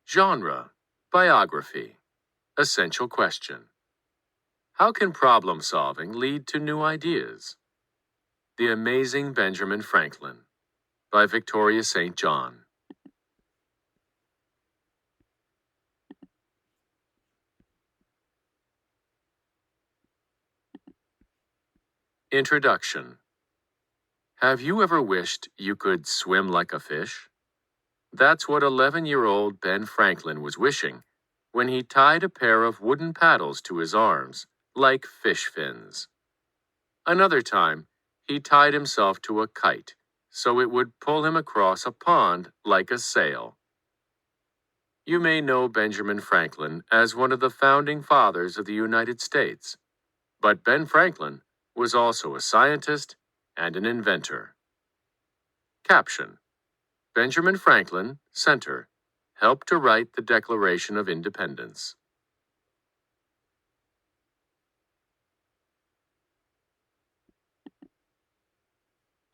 Genre, biography, essential question. How can problem solving lead to new ideas? The Amazing Benjamin Franklin by Victoria St. John. Introduction. Have you ever wished you could swim like a fish? That's what 11-year-old Ben Franklin was wishing when he tied a pair of wooden paddles to his arms, like fish fins. Another time, he tied himself to a kite so it would pull him across a pond like a sail. You may know Benjamin Franklin as one of the founding fathers of the United States, but Ben Franklin was also a scientist and an inventor. Caption: Benjamin Franklin, Center, helped to write the Declaration of Independence.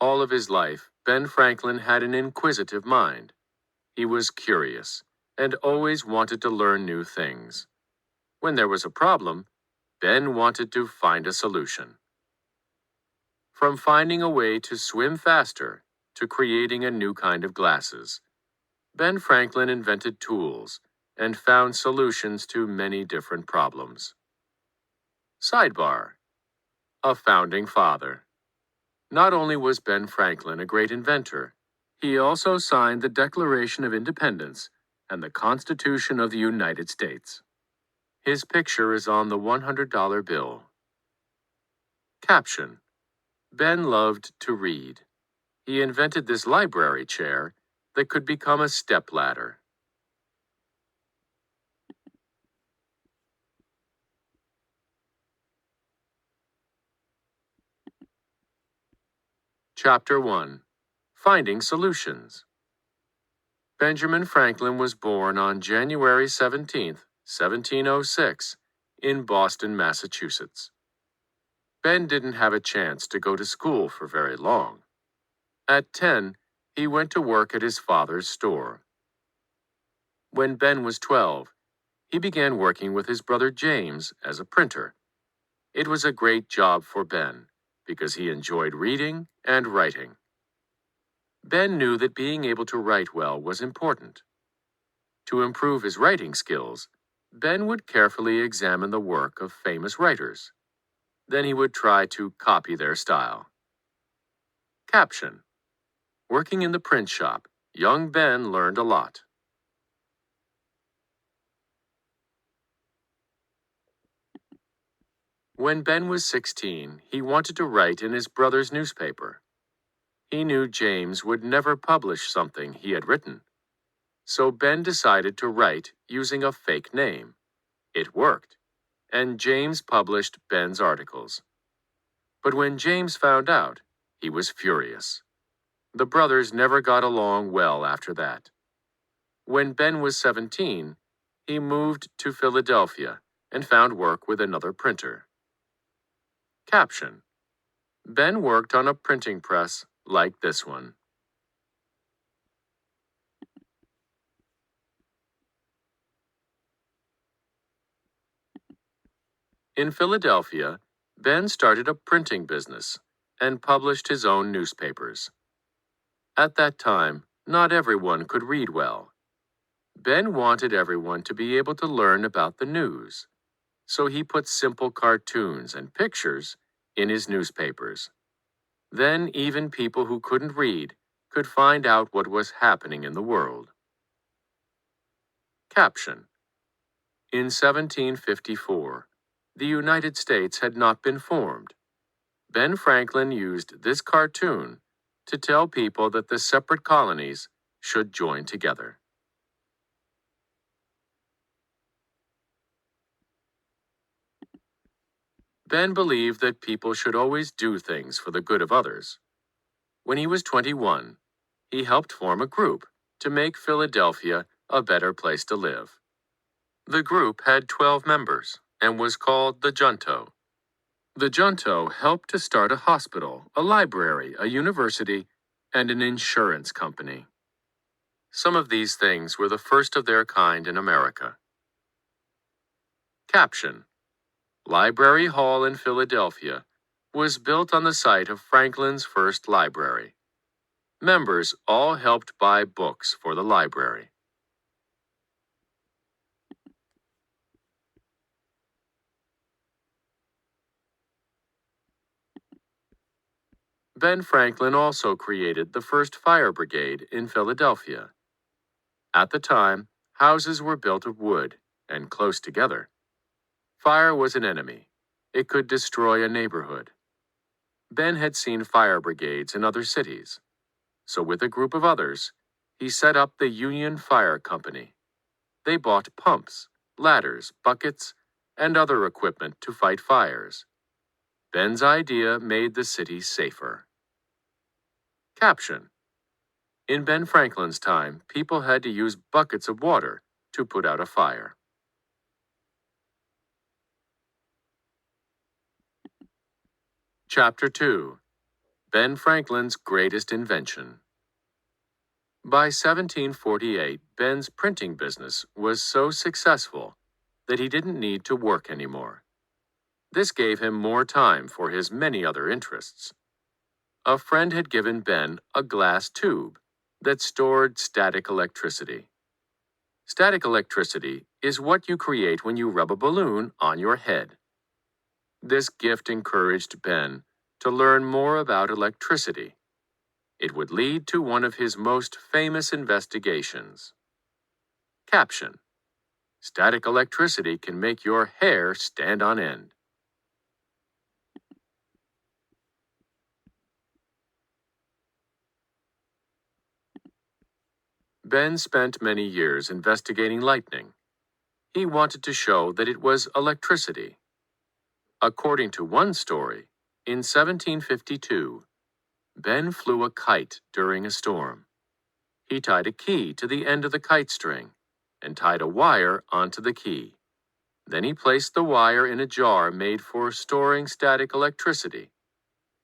All of his life, Ben Franklin had an inquisitive mind. He was curious and always wanted to learn new things. When there was a problem, Ben wanted to find a solution. From finding a way to swim faster to creating a new kind of glasses, Ben Franklin invented tools and found solutions to many different problems. Sidebar: a founding father. Not only was Ben Franklin a great inventor, he also signed the Declaration of Independence and the Constitution of the United States. His picture is on the $100 bill. Caption: Ben loved to read. He invented this library chair that could become a stepladder. Chapter 1: Finding Solutions. Benjamin Franklin was born on January 17, 1706, in Boston, Massachusetts. Ben didn't have a chance to go to school for very long. At 10, he went to work at his father's store. When Ben was 12, he began working with his brother James as a printer. It was a great job for Ben because he enjoyed reading and writing. Ben knew that being able to write well was important. To improve his writing skills, Ben would carefully examine the work of famous writers. Then he would try to copy their style. Caption: Working in the print shop, young Ben learned a lot. When Ben was 16, he wanted to write in his brother's newspaper. He knew James would never publish something he had written. So Ben decided to write using a fake name. It worked, and James published Ben's articles. But when James found out, he was furious. The brothers never got along well after that. When Ben was 17, he moved to Philadelphia and found work with another printer. Caption: Ben worked on a printing press like this one. In Philadelphia, Ben started a printing business and published his own newspapers. At that time, not everyone could read well. Ben wanted everyone to be able to learn about the news, so he put simple cartoons and pictures in his newspapers. Then even people who couldn't read could find out what was happening in the world. Caption: In 1754, the United States had not been formed. Ben Franklin used this cartoon to tell people that the separate colonies should join together. Ben believed that people should always do things for the good of others. When he was 21, he helped form a group to make Philadelphia a better place to live. The group had 12 members and was called the Junto. The Junto helped to start a hospital, a library, a university, and an insurance company. Some of these things were the first of their kind in America. Caption: Library Hall in Philadelphia was built on the site of Franklin's first library. Members all helped buy books for the library. Ben Franklin also created the first fire brigade in Philadelphia. At the time, houses were built of wood and close together. Fire was an enemy. It could destroy a neighborhood. Ben had seen fire brigades in other cities, so with a group of others, he set up the Union Fire Company. They bought pumps, ladders, buckets, and other equipment to fight fires. Ben's idea made the city safer. Caption: In Ben Franklin's time, people had to use buckets of water to put out a fire. Chapter 2: Ben Franklin's Greatest Invention. By 1748, Ben's printing business was so successful that he didn't need to work anymore. This gave him more time for his many other interests. A friend had given Ben a glass tube that stored static electricity. Static electricity is what you create when you rub a balloon on your head. This gift encouraged Ben to learn more about electricity. It would lead to one of his most famous investigations. Caption: Static electricity can make your hair stand on end. Ben spent many years investigating lightning. He wanted to show that it was electricity. According to one story, in 1752, Ben flew a kite during a storm. He tied a key to the end of the kite string and tied a wire onto the key. Then he placed the wire in a jar made for storing static electricity.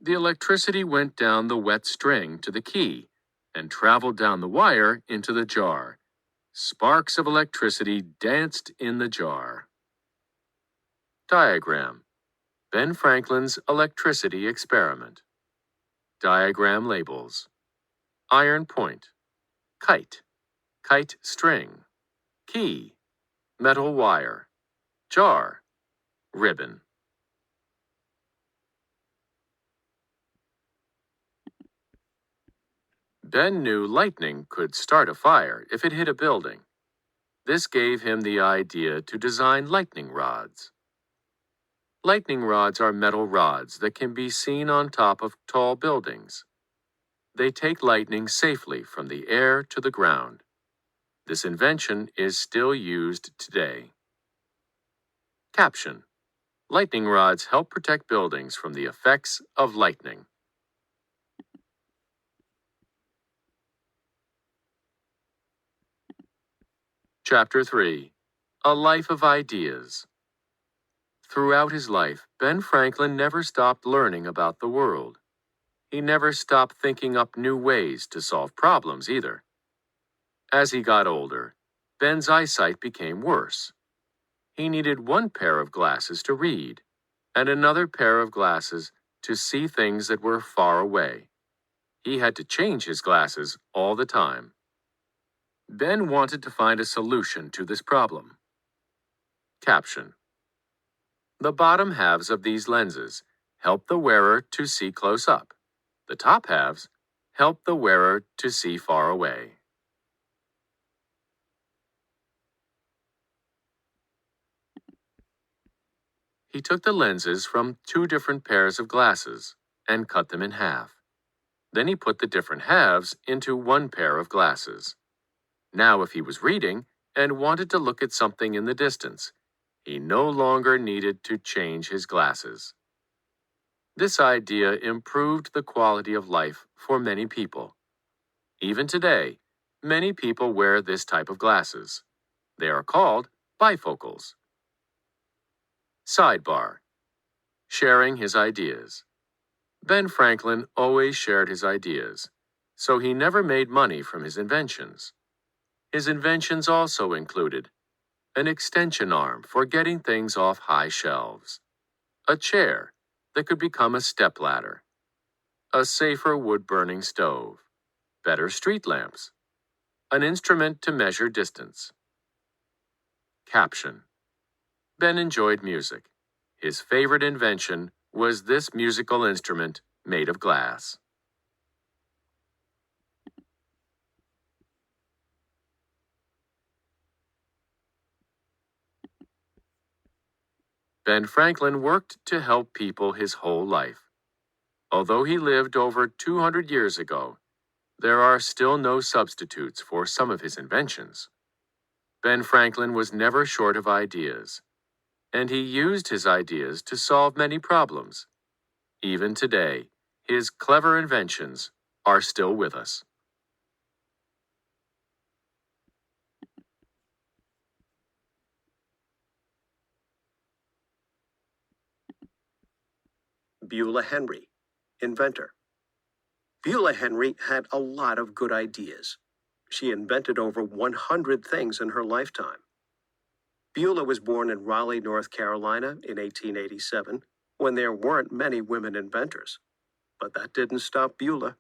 The electricity went down the wet string to the key and traveled down the wire into the jar. Sparks of electricity danced in the jar. Diagram: Ben Franklin's electricity experiment. Diagram labels: iron point, kite, kite string, key, metal wire, jar, ribbon. Ben knew lightning could start a fire if it hit a building. This gave him the idea to design lightning rods. Lightning rods are metal rods that can be seen on top of tall buildings. They take lightning safely from the air to the ground. This invention is still used today. Caption: Lightning rods help protect buildings from the effects of lightning. Chapter 3: A Life of Ideas. Throughout his life, Ben Franklin never stopped learning about the world. He never stopped thinking up new ways to solve problems either. As he got older, Ben's eyesight became worse. He needed one pair of glasses to read, and another pair of glasses to see things that were far away. He had to change his glasses all the time. Ben wanted to find a solution to this problem. Caption: The bottom halves of these lenses help the wearer to see close up. The top halves help the wearer to see far away. He took the lenses from two different pairs of glasses and cut them in half. Then he put the different halves into one pair of glasses. Now, if he was reading and wanted to look at something in the distance, he no longer needed to change his glasses. This idea improved the quality of life for many people. Even today, many people wear this type of glasses. They are called bifocals. Sidebar: Sharing his ideas. Ben Franklin always shared his ideas, so he never made money from his inventions. His inventions also included an extension arm for getting things off high shelves, a chair that could become a stepladder, a safer wood-burning stove, better street lamps, an instrument to measure distance. Caption: Ben enjoyed music. His favorite invention was this musical instrument made of glass. Ben Franklin worked to help people his whole life. Although he lived over 200 years ago, there are still no substitutes for some of his inventions. Ben Franklin was never short of ideas, and he used his ideas to solve many problems. Even today, his clever inventions are still with us. Beulah Henry, inventor. Beulah Henry had a lot of good ideas. She invented over 100 things in her lifetime. Beulah was born in Raleigh, North Carolina in 1887, when there weren't many women inventors. But that didn't stop Beulah.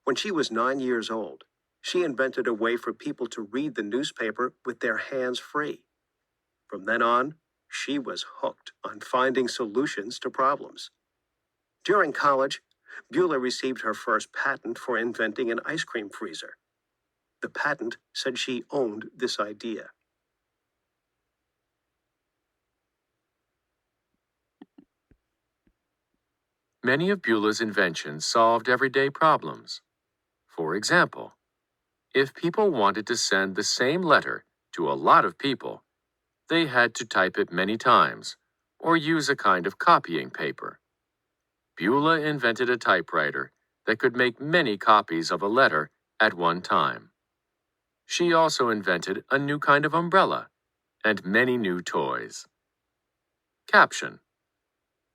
When she was 9 years old, she invented a way for people to read the newspaper with their hands free. From then on, she was hooked on finding solutions to problems. During college, Beulah received her first patent for inventing an ice cream freezer. The patent said she owned this idea. Many of Beulah's inventions solved everyday problems. For example, if people wanted to send the same letter to a lot of people, they had to type it many times or use a kind of copying paper. Beulah invented a typewriter that could make many copies of a letter at one time. She also invented a new kind of umbrella and many new toys. Caption: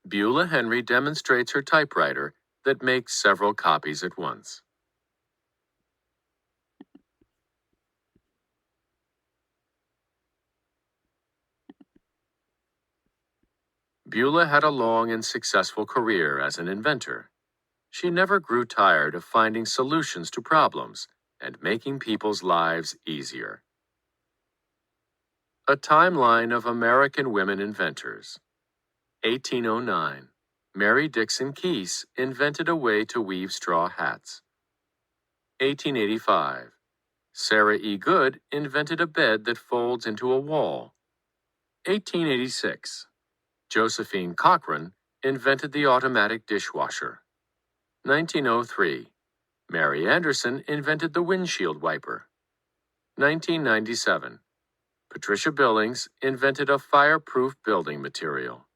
Beulah Henry demonstrates her typewriter that makes several copies at once. Beulah had a long and successful career as an inventor. She never grew tired of finding solutions to problems and making people's lives easier. A timeline of American women inventors. 1809. Mary Dixon Keese invented a way to weave straw hats. 1885. Sarah E. Good invented a bed that folds into a wall. 1886. Josephine Cochrane invented the automatic dishwasher. 1903. Mary Anderson invented the windshield wiper. 1997. Patricia Billings invented a fireproof building material.